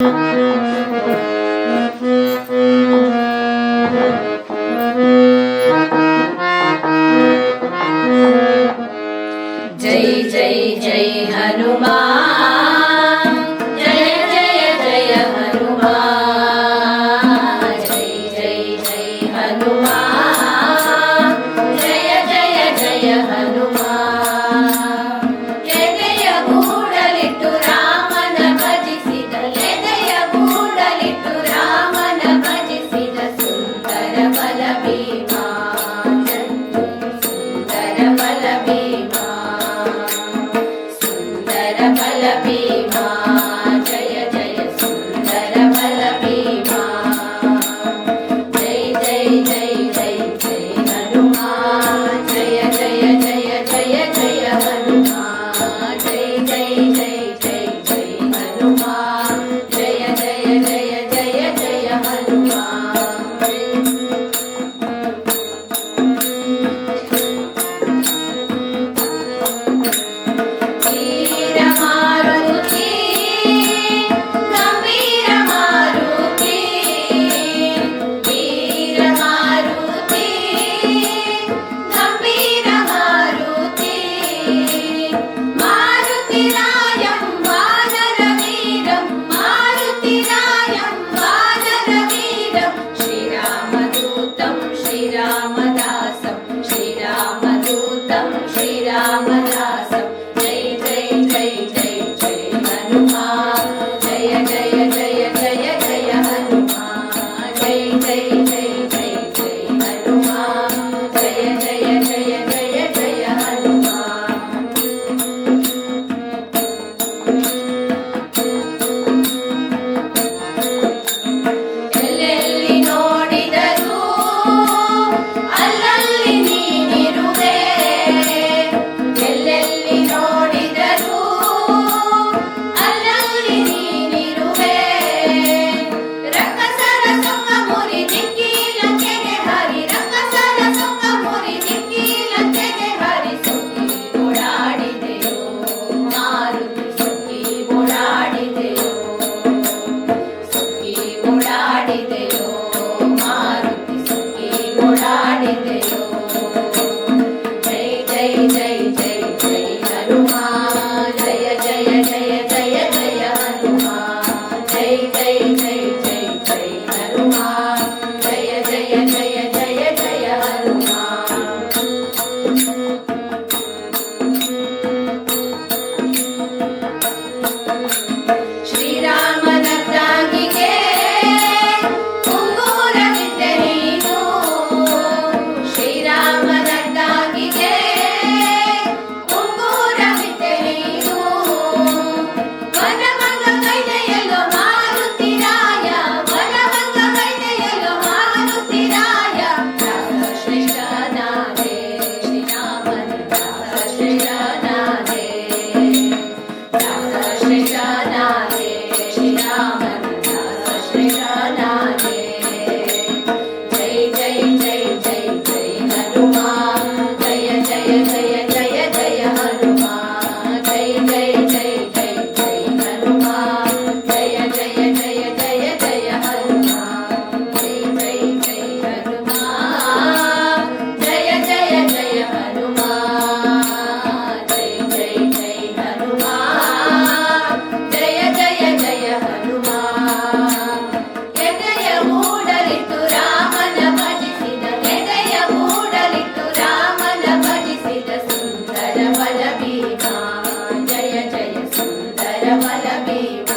जय जय जय हनुमान, जय जय जय हनुमान, जय जय जय हनुमान, जय जय जय हनुमान। ಎದೆಯ ಗೂಡಲಿಟ್ಟು ರಾಮನ ಭಜಿಸಿದ, ಎದೆಯ ಗೂಡಲಿಟ್ಟು ರಾಮನ ಭಜಿಸಿದ ಸುಂದರ ಬಲ ಭೀಮ, ಸುಂದರ ಬಲ ಭೀಮ, ಸುಂದರ ಬಲ ಭೀಮ, ಜಯ ಜಯ ಸುಂದರ ಬಲ ಭೀಮ, ಜೈ ಜೈ ಜೈ ಜೈ ಜೈ ಹನುಮಾನ್, ಜಯ ಜಯ ಜಯ ಜಯ ಜಯ ಹನುಮಾನ್, ಜೈ ಜೈ ಜೈ ಜೈ ಜೈ ಹನುಮಾನ್, ಜಯ ಜಯ ಜಯ ಜಯ ಜಯ ಹನುಮಾನ್। वीर मारुति गंभीर मारुति, वीर मारुति गंभीर मारुति, मारुतिरायं वानरवीरं, मारुतिरायं वानरवीरं, श्रीरामदूतं श्रीरामदासं, श्रीरामदूतं श्रीरामदासं। जय जय जय जय जय हनुमान, जय जय जय जय जय हनुमान, जय जय जय जय जय हनुमान, जय जय जय जय जय हनुमान। ಎಲ್ಲೆಲ್ಲಿ ನೋಡಿದರೂ ಅಲ್ಲಲ್ಲಿ ನೀನಿರುವೆ, ಎಲ್ಲೆಲ್ಲಿ ನೋಡಿದರೂ ಅಲ್ಲಲ್ಲಿ ನೀನಿರುವೆ, ರಕ್ಕಸರ ಸೊಕ್ಕ ಮುರಿ ದಿಕ್ಕಿ ಲಂಕೆಗೆ ಹರಿ, ರಕ್ಕಸರ ಸೊಕ್ಕ ಮುರಿ ದಿಕ್ಕಿ ಲಂಕೆಗೆ ಹರಿ, ಸುಖಿ ಓಡಾಡಿದೆಯೋ ಮಾರುತಿ, ಸುಖಿ ಓಡಾಡಿದೆಯೋ, ಸುಖಿ ಓಡಾಡಿದೆಯೋ ಮಾರುತಿ, ಸುಖಿ ಓಡಾಡಿದೆಯೋ। ಜೈ ಜೈ ಜೈ ಜೈ ಜೈ ಹನುಮಾನ್, ಜಯ ಜಯ ಜಯ ಜಯ ಜಯ ಹನುಮಾನ್, ಜೈ ಜೈ ಜೈ ಜೈ ಜೈ ಹನುಮಾನ್, ಜಯ ಜಯ ಜಯ ಜಯ ಜಯ ಹನುಮಾನ್। ಶ್ರೀರಾಮನದ್ದಾಗಿಗೆ ಉಂಗುರವಿದ್ದೆ ನೀನು, ಶ್ರೀರಾಮನದ್ದಾಗಿಗೆ ಉಂಗುರವಿದ್ದೆ ನೀನು, ವನಭಂಗ ಕೈದೆಯಲ್ಲೋ ಮಾರುತಿರಾಯ, ವನಭಂಗ ಕೈದೆಯಲ್ಲೋ ಮಾರುತಿರಾಯ, ಶ್ರೇಷ್ಠನಾದೆ ಶ್ರೀರಾಮನ ಶ್ರೇಷ್ಠನಾದೆ, ಶ್ರೇಷ್ಠನಾದೆ ಶ್ರೀರಾಮನ ಶ್ರೇಷ್ಠನಾದೆ। ಜೈ ಜೈ ಜೈ ಜೈ ಜೈ ಹನುಮಾನ್, ಜಯ ಜಯ ಜಯ ಜಯ ಜಯ ಹನುಮಾನ್, ಜೈ ಜೈ ಜೈ ಜೈ ಜೈ ಹನುಮಾನ್, ಜಯ ಜಯ ಜಯ ಜಯ ಜಯ ಹನುಮಾನ್, ಜೈ ಜೈ ಜೈ ಹನುಮಾನ್, ಜಯ ಜಯ ಜಯ ಹನುಮಾನ್, ಜೈ ಜೈ ಜೈ ಹನುಮಾನ್, ಜಯ ಜಯ ಜಯ ಹನುಮಾನ್। ಎದೆಯ ಮೂಡಲಿಟ್ಟು ರಾಮನ ಭಜಿಸಿದ, ಎದೆಯ ಮೂಡಲಿಟ್ಟು ರಾಮನ ಭಜಿಸಿದ ಸುಂದರ ಬಲ ಭೀಮ, ಜಯ ಜಯ ಸುಂದರ ಬಲ ಭೀಮ,